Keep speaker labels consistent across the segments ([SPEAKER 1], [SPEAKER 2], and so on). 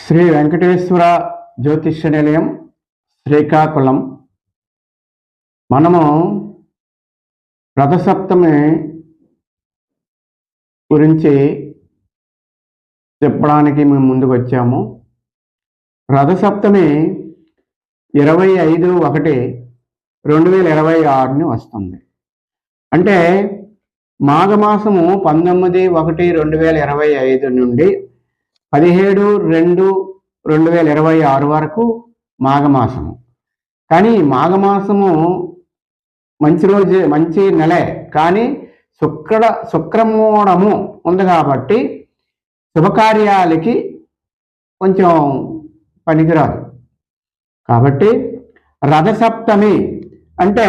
[SPEAKER 1] శ్రీ వెంకటేశ్వర జ్యోతిష్య నిలయం శ్రీకాకుళం. మనము రథసప్తమి గురించి చెప్పడానికి మేము ముందుకు వచ్చాము. రథసప్తమి 25/1/2026 వస్తుంది. అంటే మాఘమాసము 19/1/2025 నుండి 17/2/2026 వరకు మాఘమాసము. కానీ మాఘమాసము మంచి రోజు, మంచి నెలే, కానీ శుక్రమూఢము ఉంది కాబట్టి శుభకార్యాలకి కొంచెం పనికిరాదు. కాబట్టి రథసప్తమి అంటే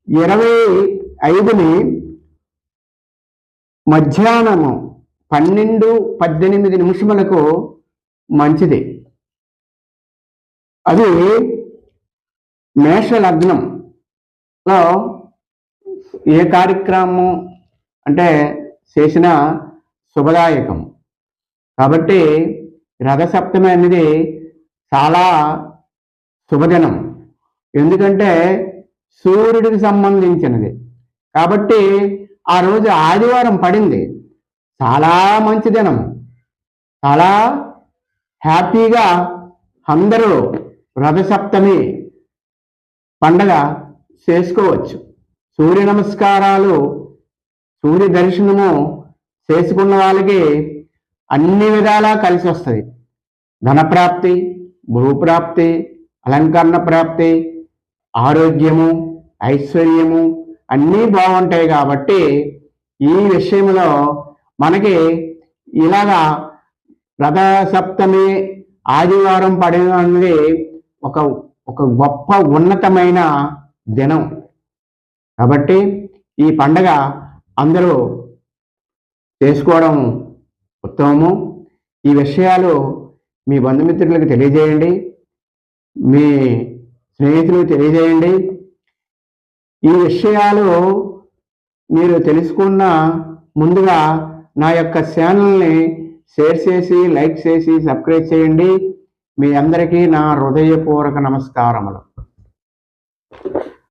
[SPEAKER 1] 25ని మధ్యాహ్నము 12:18 మంచిది. అది మేష లగ్నంలో ఏ కార్యక్రమం అంటే చేసిన శుభదాయకం. కాబట్టి రథసప్తమి అనేది చాలా శుభదినం. ఎందుకంటే సూర్యుడికి సంబంధించినది కాబట్టి ఆ రోజు ఆదివారం పడింది. చాలా మంచి దినం. చాలా హ్యాపీగా అందరూ రథసప్తమి పండగ చేసుకోవచ్చు. సూర్య నమస్కారాలు, సూర్య దర్శనము చేసుకున్న వాళ్ళకి అన్ని విధాలా కలిసి వస్తుంది. ధనప్రాప్తి, భూప్రాప్తి, అలంకరణ ప్రాప్తి, ఆరోగ్యము, ఐశ్వర్యము అన్నీ బాగుంటాయి. కాబట్టి ఈ విషయంలో మనకి ఇలాగా రథసప్తమి ఆదివారం పడిన అనేది ఒక గొప్ప ఉన్నతమైన దినం. కాబట్టి ఈ పండగ అందరూ చేసుకోవడం ఉత్తమము. ఈ విషయాలు మీ బంధుమిత్రులకు తెలియజేయండి, మీ స్నేహితులకు తెలియజేయండి. ఈ విషయాలు మీరు తెలుసుకున్న ముందుగా నా యొక్క ఛానల్ని షేర్ చేసి, లైక్ చేసి, సబ్స్క్రైబ్ చేయండి. మీ అందరికీ నా హృదయపూర్వక నమస్కారములు.